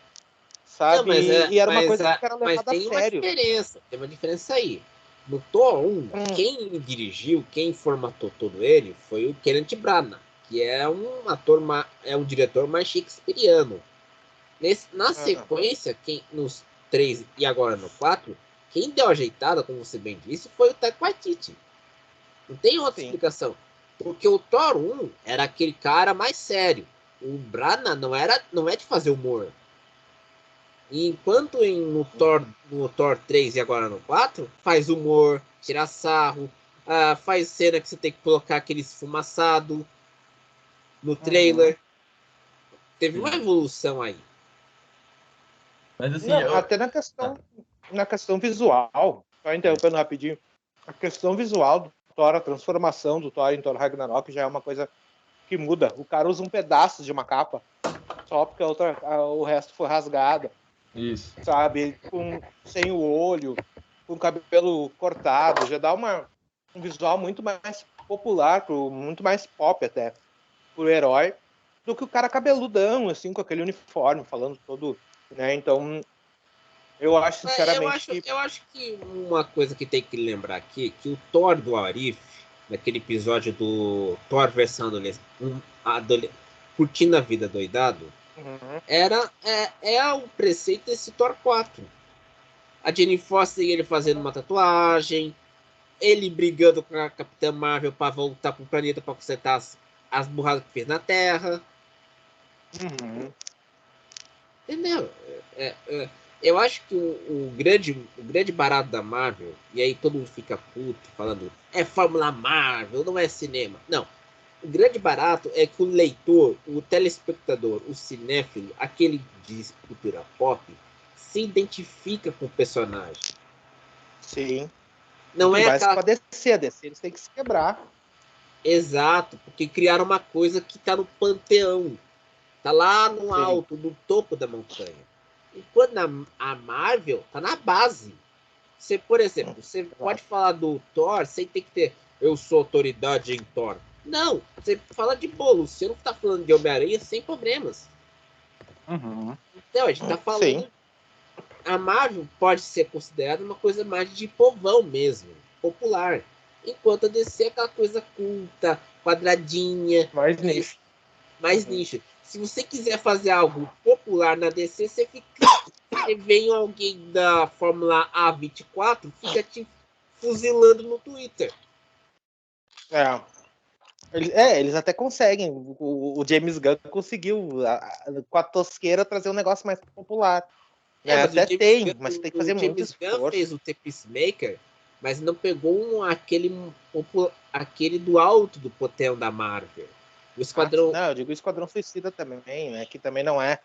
sabe? E era uma coisa que era levada a sério. Tem uma diferença aí. No Thor 1, quem dirigiu, quem formatou todo ele foi o Kenneth Branagh, que é um ator, é um diretor mais shakespeariano. Na sequência, nos 3 e agora no 4, quem deu a ajeitada, como você bem disse, foi o Taika Waititi. Não tem outra explicação. Porque o Thor 1 era aquele cara mais sério. O Branagh não é de fazer humor. E enquanto no Thor 3 e agora no 4, faz humor, tira sarro, faz cena que você tem que colocar aquele esfumaçado no trailer. Teve uma evolução aí. Mas assim, não, até na questão visual, só interrompendo rapidinho, a questão visual do Thor, a transformação do Thor em Thor Ragnarok já é uma coisa que muda. O cara usa um pedaço de uma capa só porque o resto foi rasgado. Isso. Sabe? Sem o olho, com o cabelo cortado, já dá um visual muito mais popular, muito mais pop até, pro herói, do que o cara cabeludão, assim, com aquele uniforme, falando todo, né? Então, eu acho, sinceramente, eu acho que uma coisa que tem que lembrar aqui, que o Thor do Arif, naquele episódio do Thor versão Curtindo a Vida Doidado, é o preceito desse Thor 4. A Jane Foster e ele fazendo uma tatuagem, ele brigando com a Capitã Marvel para voltar pro planeta para consertar as burradas que fez na Terra. Entendeu? Eu acho que o grande barato da Marvel, e aí todo mundo fica puto falando, é Fórmula Marvel, não é cinema. Não. O grande barato é que o leitor, o telespectador, o cinéfilo, aquele de cultura pop, se identifica com o personagem. Sim. Não é mais aquela... pra descer, eles têm que se quebrar. Exato, porque criaram uma coisa que tá no panteão. Tá lá no alto, no topo da montanha. Enquanto a Marvel tá na base. Você, por exemplo, você pode falar do Thor sem ter que ter eu sou autoridade em Thor. Não, você fala de bolo. Você não tá falando de Homem-Aranha sem problemas. Então, a gente tá falando... A Marvel pode ser considerada uma coisa mais de povão mesmo, popular. Enquanto a DC é aquela coisa culta, quadradinha. Mais nicho. Se você quiser fazer algo popular na DC, você vem alguém da Fórmula A24, fica te fuzilando no Twitter. Eles até conseguem. O James Gunn conseguiu, com a tosqueira, trazer um negócio mais popular. Mas você tem que fazer muito esforço. O James Gunn fez o The Peacemaker, mas não pegou aquele do alto do potel da Marvel. O Esquadrão... Não, eu digo o Esquadrão Suicida também, né? Que também não é,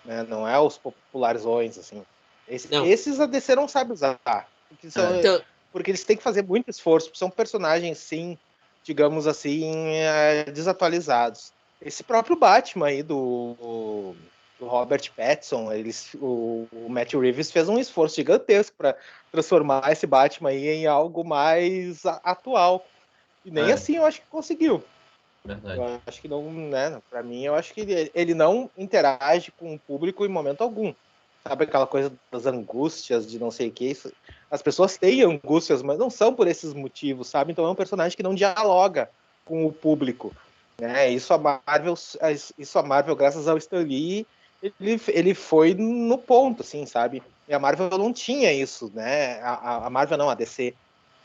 né, não é os popularzões, assim. Esses a DC não sabe usar. Porque eles têm que fazer muito esforço. São personagens, sim, digamos assim, desatualizados. Esse próprio Batman aí do Robert Pattinson, o Matt Reeves fez um esforço gigantesco para transformar esse Batman aí em algo mais atual. E nem assim eu acho que conseguiu. Verdade. Eu acho que não, né? Pra mim, eu acho que ele não interage com o público em momento algum. Sabe aquela coisa das angústias de não sei o que? As pessoas têm angústias, mas não são por esses motivos, sabe? Então é um personagem que não dialoga com o público. Né? Isso a Marvel, graças ao Stan Lee, ele foi no ponto, assim, sabe? E a Marvel não tinha isso, né? A Marvel não, a DC.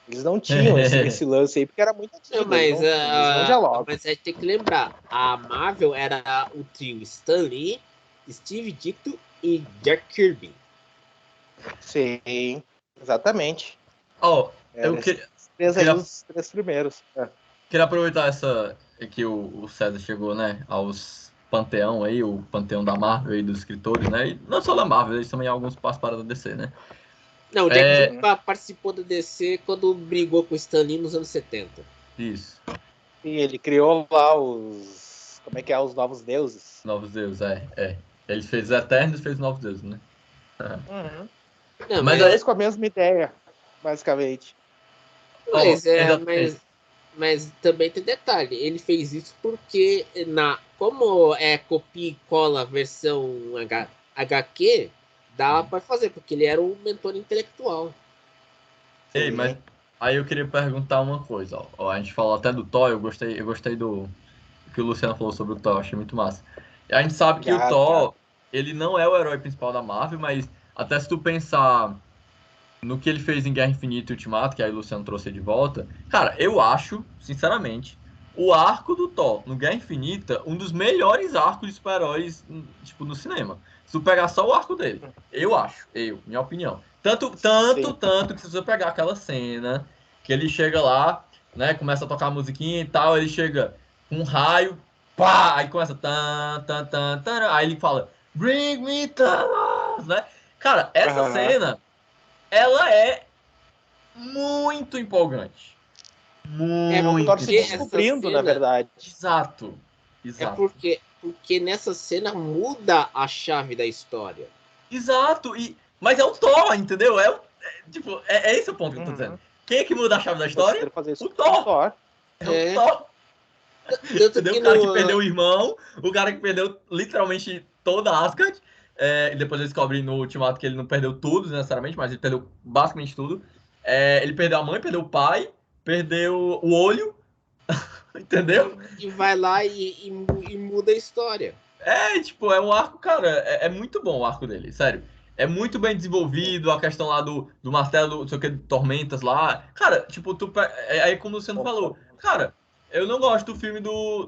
Eles não tinham esse lance aí, porque era muito antigo. Eles não dialogam. Mas aí tem que lembrar, a Marvel era o trio Stan Lee, Steve Ditko e Jack Kirby. Sim, exatamente. Os três primeiros. Queria aproveitar que o César chegou, né, aos panteão aí, o panteão da Marvel aí, dos escritores, né, e não só da Marvel, eles também alguns participaram da DC, né. Não, o Jack Kirby participou da DC quando brigou com o Stan Lee nos anos 70. Isso. E ele criou lá os... Como é que é? Os Novos Deuses. Novos Deuses, Ele fez os Eternos e fez os Novos Deuses, né. Não, mas com a mesma ideia, basicamente. Mas também tem detalhe, ele fez isso porque como é copia e cola a versão HQ, dava para fazer, porque ele era um mentor intelectual. Ei, mas aí eu queria perguntar uma coisa, ó. A gente falou até do Thor, eu gostei que o Luciano falou sobre o Thor, eu achei muito massa. E a gente sabe que o Obrigado, Thor, ele não é o herói principal da Marvel, mas até se tu pensar no que ele fez em Guerra Infinita e Ultimato, que aí o Luciano trouxe de volta, cara, eu acho, sinceramente, o arco do Thor no Guerra Infinita um dos melhores arcos de super-heróis, tipo, no cinema. Se tu pegar só o arco dele, eu acho, minha opinião. Sim. Tanto que se você pegar aquela cena que ele chega lá, né, começa a tocar a musiquinha e tal, ele chega com um raio, pá, aí começa tan, tan, tan, tan, aí ele fala, Bring me Thanos, né? Cara, essa Aham. cena ela é muito empolgante. É É o Thor Muito se porque empolgante. essa descobrindo, na cena verdade. Exato. é Exato. porque nessa cena muda a chave da história. Exato. Mas é o Thor, entendeu? Tipo, é esse o ponto que eu tô dizendo. Uhum. Quem é que muda a chave da Você história? quer fazer isso O com o Thor. Thor. É o É, Thor. tanto Entendeu? que O cara que no perdeu o irmão, o cara que perdeu literalmente toda a Asgard. E depois ele descobre no Ultimato que ele não perdeu tudo, necessariamente, mas ele perdeu basicamente tudo. Ele perdeu a mãe, perdeu o pai, perdeu o olho, entendeu? e vai lá e muda a história. Tipo, é um arco, cara, é muito bom o arco dele, sério. É muito bem desenvolvido, a questão lá do martelo, não sei o que, de tormentas lá. Cara, tipo, aí como o Luciano falou, cara, eu não gosto do filme do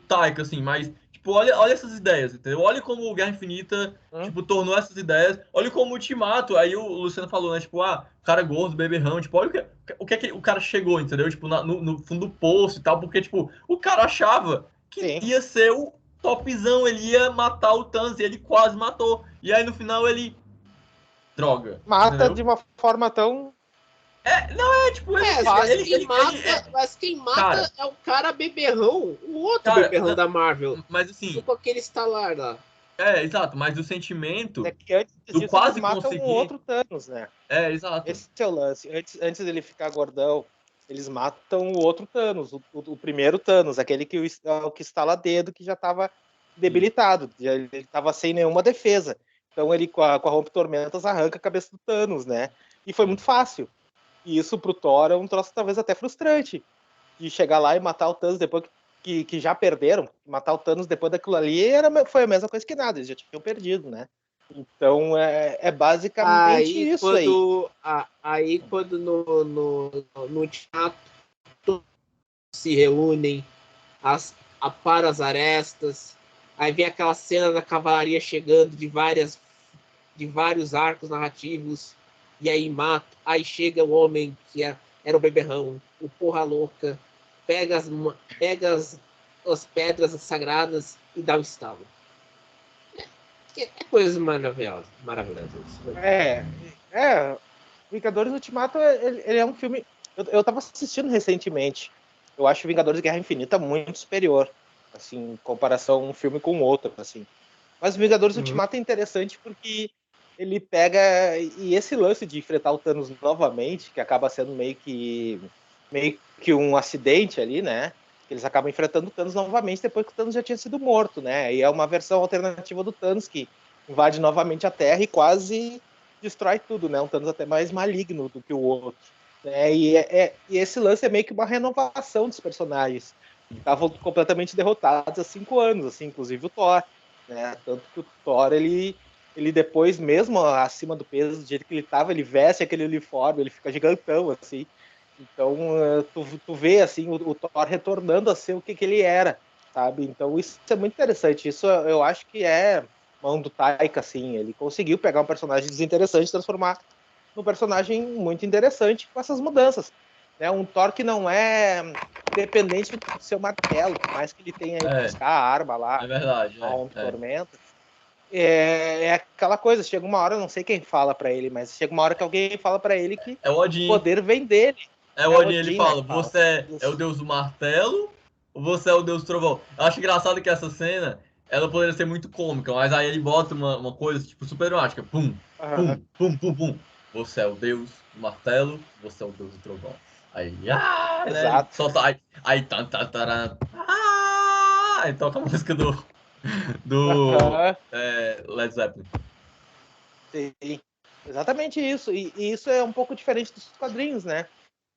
Taika, assim, mas, tipo, olha essas ideias, entendeu? Olha como o Guerra Infinita, Hum? tipo, tornou essas ideias. Olha como o Ultimato, aí o Luciano falou, né, tipo, cara gordo, beberrão, tipo, olha o que é que o cara chegou, entendeu? Tipo, no fundo do poço e tal, porque, tipo, o cara achava que Sim. ia ser o topzão, ele ia matar o Thanos e ele quase matou. E aí no final ele. Droga, Mata entendeu? de uma forma tão Tipo, Mas fácil. quem Cara, mata é o cara beberrão, o outro cara, beberrão da Marvel. mas Não assim, com aquele estalar lá. exato, mas o sentimento É que antes do disso eles quase matam um conseguir. outro Thanos, né? Exato. Esse é o lance. Antes dele ficar gordão, eles matam o outro Thanos, o primeiro Thanos, aquele o que estala dedo, que já estava debilitado, ele estava sem nenhuma defesa. Então ele, com a Rompe-Tormentas, arranca a cabeça do Thanos, né? E foi muito fácil. E isso pro Thor é um troço talvez até frustrante, de chegar lá e matar o Thanos depois que já perderam. Matar o Thanos depois daquilo ali foi a mesma coisa que nada, eles já tinham perdido, né? Então é basicamente isso aí. Aí quando no Ultimato se reúnem, aparam as arestas, aí vem aquela cena da cavalaria chegando de vários arcos narrativos, e aí mata, aí chega o homem que era o beberrão, o porra louca, pega as pedras sagradas e dá um estalo. É coisa maravilhosa, maravilhosa isso. É, Vingadores Ultimato, ele é um filme. Eu tava assistindo recentemente. Eu acho Vingadores Guerra Infinita muito superior, assim, em comparação um filme com o outro, assim. Mas Vingadores Uhum. Ultimato é interessante porque ele pega. E esse lance de enfrentar o Thanos novamente, que acaba sendo meio que um acidente ali, né? Eles acabam enfrentando o Thanos novamente depois que o Thanos já tinha sido morto, né? E é uma versão alternativa do Thanos que invade novamente a Terra e quase destrói tudo, né? Um Thanos até mais maligno do que o outro. Né? E esse lance é meio que uma renovação dos personagens. Estavam completamente derrotados há 5 anos, assim, inclusive o Thor. Né? Tanto que o Thor, ele depois, mesmo acima do peso, do jeito que ele estava, ele veste aquele uniforme, ele fica gigantão, assim. Então, tu vê, assim, o Thor retornando a ser o que ele era, sabe? Então, isso é muito interessante. Isso eu acho que é mão do Taika, assim. Ele conseguiu pegar um personagem desinteressante e transformar num personagem muito interessante com essas mudanças. Né? Um Thor que não é dependente do seu martelo, por mais que ele tenha ido É, buscar a arma lá, é verdade. a Rompe-Tormenta. É aquela coisa, chega uma hora, não sei quem fala para ele, mas chega uma hora que alguém fala para ele que É o o Odin. poder vem dele. É o É o Odin, ele Odin, né, fala: que fala. você é o Isso. deus do martelo ou você é o deus do trovão? Eu acho engraçado que essa cena ela poderia ser muito cômica, mas aí ele bota uma coisa tipo super dramática: pum, pum, Uhum. pum, pum, pum. Você é o deus do martelo, você é o deus do trovão. Aí, né? Ele Exato. solta. Aí, aí toca a música do Uhum. Led Zeppelin. Sim. Exatamente isso. E isso é um pouco diferente dos quadrinhos, né?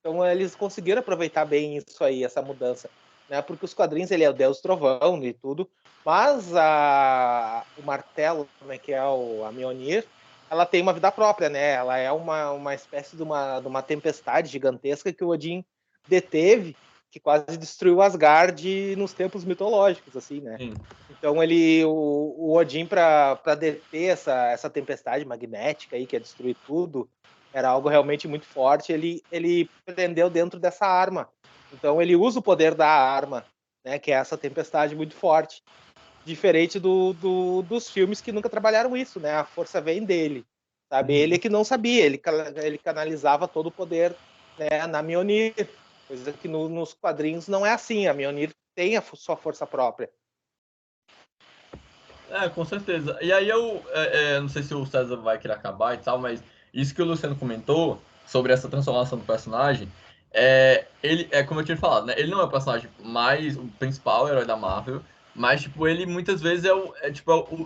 Então eles conseguiram aproveitar bem isso aí, essa mudança. né? Porque os quadrinhos ele é o Deus Trovão e tudo, mas o martelo, né, que é a Mjolnir, ela tem uma vida própria, né? Ela é uma espécie de uma tempestade gigantesca que o Odin deteve, que quase destruiu Asgard nos tempos mitológicos, assim, né? Sim. Então o Odin, para deter essa tempestade magnética aí, que é destruir tudo, era algo realmente muito forte. Ele prendeu dentro dessa arma. Então ele usa o poder da arma, né? Que é essa tempestade muito forte. Diferente dos filmes que nunca trabalharam isso, né? A força vem dele, sabe? Ele é que não sabia, ele canalizava todo o poder, né, na Mjolnir, coisa que nos quadrinhos não é assim. A Mjolnir tem a sua força própria. Com certeza. E aí não sei se o César vai querer acabar e tal, mas isso que o Luciano comentou sobre essa transformação do personagem, ele é como eu tinha falado, né? Ele não é o personagem mais, o principal herói da Marvel, mas, tipo, ele muitas vezes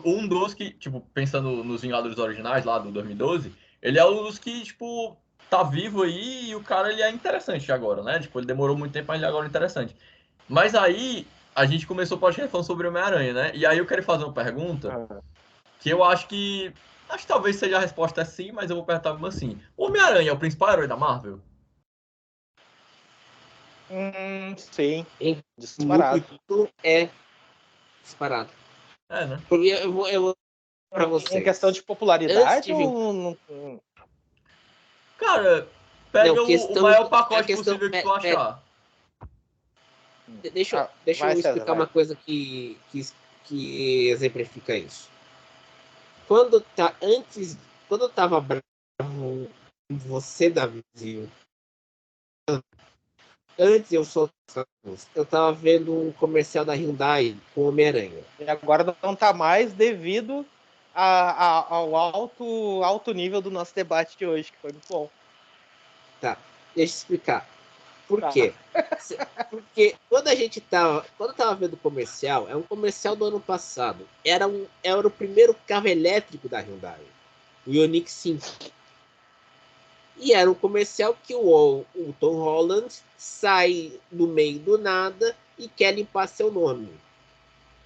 um dos que, tipo, pensando nos Vingadores originais lá do 2012, ele é um dos que, tipo, tá vivo aí e o cara, ele é interessante agora, né? Tipo, ele demorou muito tempo, mas ele agora é interessante. Mas aí, a gente começou o podcast falando sobre Homem-Aranha, né? E aí eu quero fazer uma pergunta que eu acho que. Acho que talvez seja a resposta é sim, mas eu vou perguntar mesmo assim. O Homem-Aranha é o principal herói da Marvel? Sim, Em disparado. muito é disparado. É, né? Porque eu vou para Em questão vocês. de Antes popularidade de vir. ou... Cara, Não, pega o questão maior de. A pacote questão. possível que tu achar. Deixa Vai, eu César, explicar vai. uma coisa que exemplifica isso. Quando eu tava bravo com você, Davi, antes eu tava vendo um comercial da Hyundai com Homem-Aranha. E agora não está mais devido ao alto nível do nosso debate de hoje, que foi muito bom. Tá, deixa eu explicar. Por Tá. quê? Porque quando eu tava vendo o comercial, é um comercial do ano passado. Era o primeiro carro elétrico da Hyundai, o Ioniq 5. E era um comercial que o Tom Holland sai do meio do nada e quer limpar seu nome.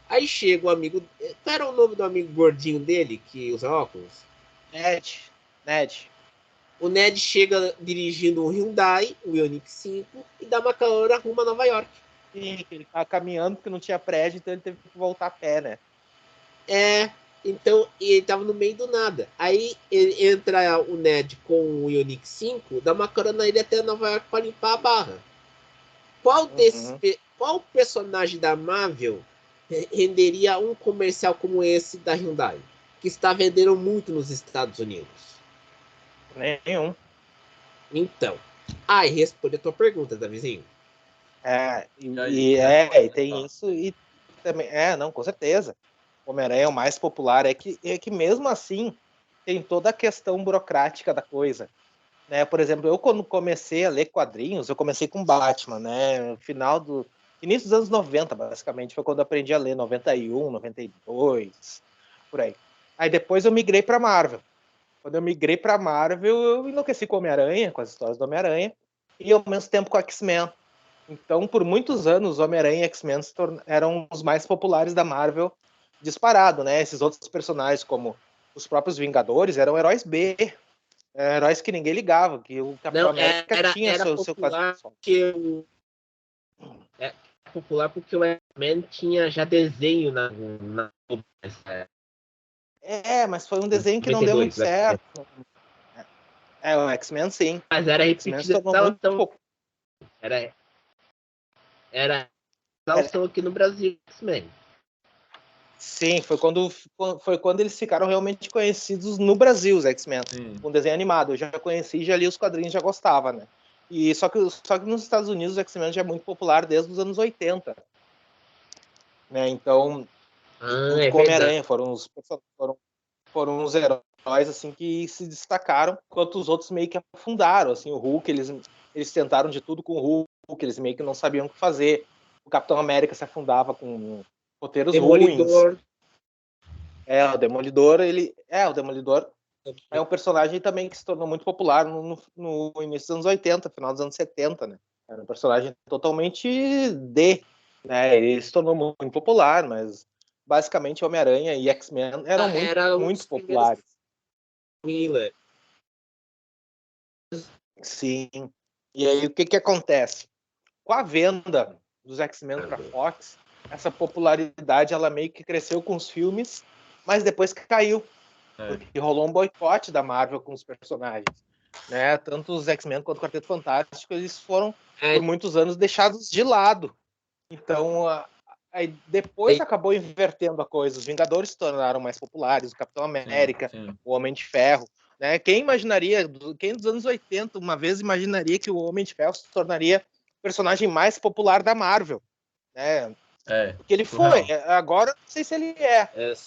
Aí chega o amigo. Qual era o nome do amigo gordinho dele que usa óculos? Ned. O Ned chega dirigindo um Hyundai, o Ioniq 5, e dá uma carona rumo a Nova York. Sim, ele tava caminhando porque não tinha prédio, então ele teve que voltar a pé, né? Então ele tava no meio do nada. Aí ele entra o Ned com o Ioniq 5, dá uma carona ele até Nova York para limpar a barra. Qual personagem da Marvel renderia um comercial como esse da Hyundai, que está vendendo muito nos Estados Unidos? Nenhum. Então, aí responde a tua pergunta, Davizinho. E tem isso, e também, não, com certeza. O Homem-Aranha é o mais popular, é que mesmo assim tem toda a questão burocrática da coisa. Né? Por exemplo, eu quando comecei a ler quadrinhos, eu comecei com Batman, né? Início dos anos 90, basicamente, foi quando eu aprendi a ler, 91, 92, por aí. Aí depois eu migrei para Marvel. Quando eu migrei para Marvel, eu enlouqueci com Homem-Aranha, com as histórias do Homem-Aranha, e ao mesmo tempo com X-Men. Então, por muitos anos, Homem-Aranha e X-Men eram os mais populares da Marvel, disparado, né? Esses outros personagens, como os próprios Vingadores, eram heróis B, heróis que ninguém ligava, que o Capitão Não, América tinha era seu quase popular pessoal. é popular porque o X-Men tinha já desenho na Mas foi um desenho que não deu 92, muito certo. O X-Men sim. Mas era O X-Men se repetido. tornou muito pouco. Era lançou aqui no Brasil, X-Men. Sim, foi quando eles ficaram realmente conhecidos no Brasil, os X-Men, com desenho animado. Eu já conheci, já li os quadrinhos, já gostava, né? E só que nos Estados Unidos o X-Men já é muito popular desde os anos 80. Né? Então, junto com o Homem-Aranha, foram os heróis assim que se destacaram, enquanto os outros meio que afundaram. Assim, o Hulk, eles tentaram de tudo com o Hulk, eles meio que não sabiam o que fazer. O Capitão América se afundava com roteiros Demolidor. ruins. O Demolidor, o Demolidor é um personagem também que se tornou muito popular no início dos anos 80, final dos anos 70, né? Era um personagem totalmente né? Ele se tornou muito popular, mas basicamente Homem-Aranha e X-Men eram Era um dos muito primeiros populares. Miller. Sim. E aí o que acontece? Com a venda dos X-Men para Fox, essa popularidade ela meio que cresceu com os filmes, mas depois caiu, porque rolou um boicote da Marvel com os personagens, né? Tanto os X-Men quanto o Quarteto Fantástico, eles foram por muitos anos deixados de lado. Então, aí depois acabou invertendo a coisa. Os Vingadores se tornaram mais populares, o Capitão América, sim. O Homem de Ferro. Né? Quem dos anos 80 uma vez imaginaria que o Homem de Ferro se tornaria o personagem mais popular da Marvel? Né? Porque ele foi. Agora, não sei se ele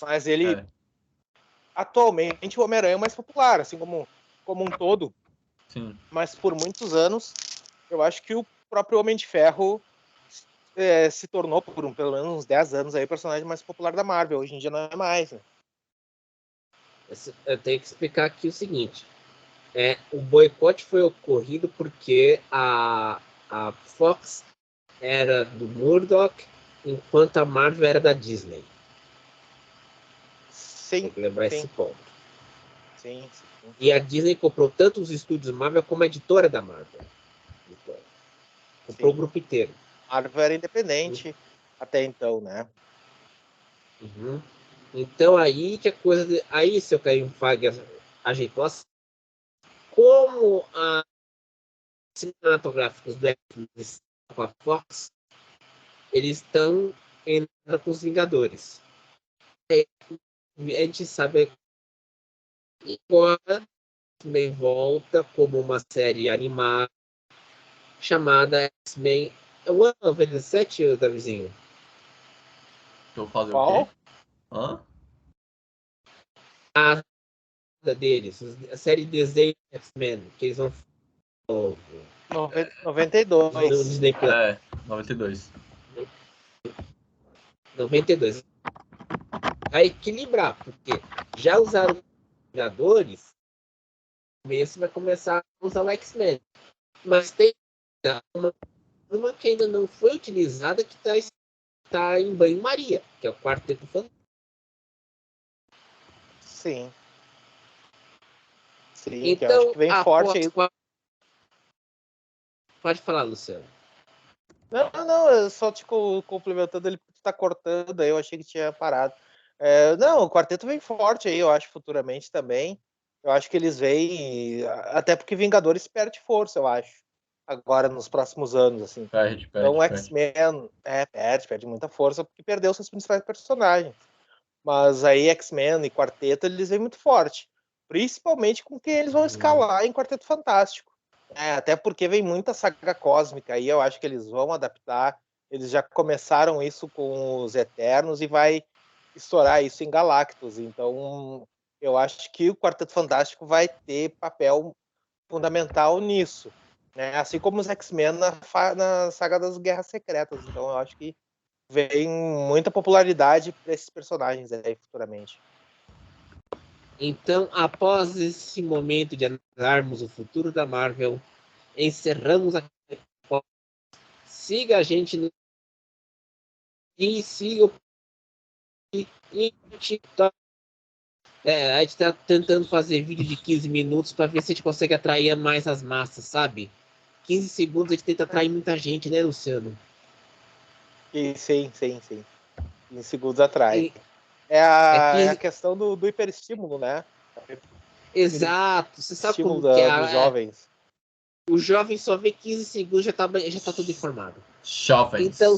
mas ele... Atualmente, o Homem-Aranha é o mais popular, assim como um todo. Sim. Mas por muitos anos, eu acho que o próprio Homem de Ferro se tornou, por pelo menos uns 10 anos, aí, o personagem mais popular da Marvel. Hoje em dia não é mais, né? Eu tenho que explicar aqui o seguinte. O boicote foi ocorrido porque a Fox era do Murdoch, enquanto a Marvel era da Disney. Sim. Tem que lembrar esse ponto. Sim. E a Disney comprou tanto os estúdios Marvel como a editora da Marvel. Comprou o grupo inteiro. A Marvel era independente até então, né? Uhum. Então aí que a coisa... Aí, seu Caio Fag ajeitou assim. Como a cinematográficos do X com a Fox, eles estão entrando com os Vingadores. A gente sabe que agora X-Men volta como uma série animada chamada X-Men. É o ano 97, Davizinho? Vou fazer o quê? Hã? A deles, a série de desenho X-Men, que eles vão 92. No Disney Plus. 92. 92. Vai equilibrar, porque já usaram os Vingadores, esse vai começar a usar o X-Men. Mas tem uma que ainda não foi utilizada que está em banho-maria, que é o Quarteto Fantástico. Sim. Então, que eu acho que vem forte aí. Pode falar, Luciano. Não, eu só te complementando, ele tá cortando aí, eu achei que tinha parado. Não, o quarteto vem forte aí, eu acho, futuramente também. Eu acho que eles vêm, até porque Vingadores perde força, eu acho, agora nos próximos anos, assim. Perde. Então o X-Men perde muita força, porque perdeu seus principais personagens. Mas aí X-Men e Quarteto, eles vêm muito forte. Principalmente com quem eles vão escalar em Quarteto Fantástico. Até porque vem muita saga cósmica aí, eu acho que eles vão adaptar. Eles já começaram isso com os Eternos e vai estourar isso em Galactus. Então, eu acho que o Quarteto Fantástico vai ter papel fundamental nisso. Né? Assim como os X-Men na saga das Guerras Secretas. Então, eu acho que vem muita popularidade para esses personagens aí futuramente. Então, após esse momento de analisarmos o futuro da Marvel, encerramos a... Siga a gente no... e siga o TikTok. A gente tá tentando fazer vídeo de 15 minutos para ver se a gente consegue atrair mais as massas, sabe? 15 segundos a gente tenta atrair muita gente, né, Luciano? Sim. Em segundos atrás. É a questão do hiperestímulo, né? Exato. Você sabe como que é dos jovens. O jovem só vê 15 segundos já tá tudo informado. Jovens. Então,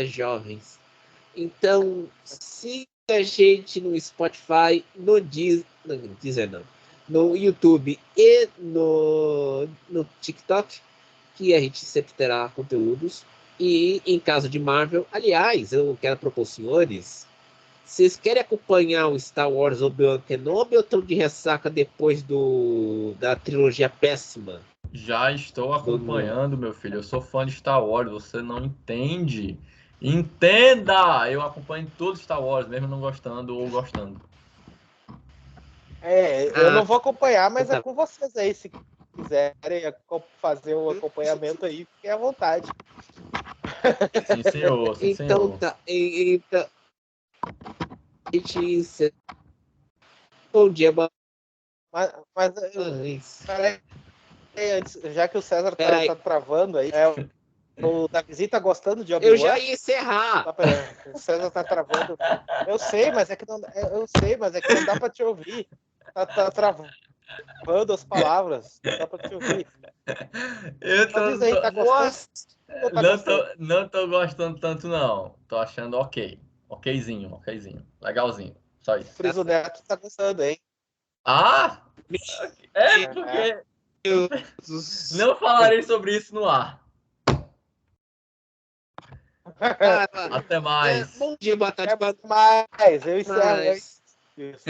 jovens. Então, siga a gente no Spotify, no Deezer não, no YouTube e no TikTok, que a gente sempre terá conteúdos. E em caso de Marvel, aliás, eu quero propor, senhores, vocês querem acompanhar o Star Wars Obi-Wan Kenobi ou estão de ressaca depois da trilogia péssima? Já estou acompanhando, meu filho. Eu sou fã de Star Wars, você não entende. Entenda! Eu acompanho tudo Star Wars, mesmo não gostando ou gostando. Eu não vou acompanhar, mas é com vocês aí. Se quiserem fazer o acompanhamento aí, fiquem à vontade. Sim, senhor. Sim, Então senhor. tá. Então. Gente, bom dia, boa Mas noite. peraí, antes, já que o César Peraí. tá travando aí, o Davizinho tá gostando de Eu Obi-Wan? já ia encerrar. Tá, pera, o César tá travando. Eu sei, mas é que não dá pra te ouvir. Tá travando as palavras. Não dá pra te ouvir. Eu Só diz aí, tá gostando Nossa, ou tá gostando? não tô gostando tanto, não. Tô achando ok. Okzinho. Legalzinho. Só isso. Friso Neto tá gostando, hein? Ah! É meu porque Deus. não falarei sobre isso no ar. Ah, Até mais. bom dia, boa tarde, boa Mas eu encerro noite. antes disso.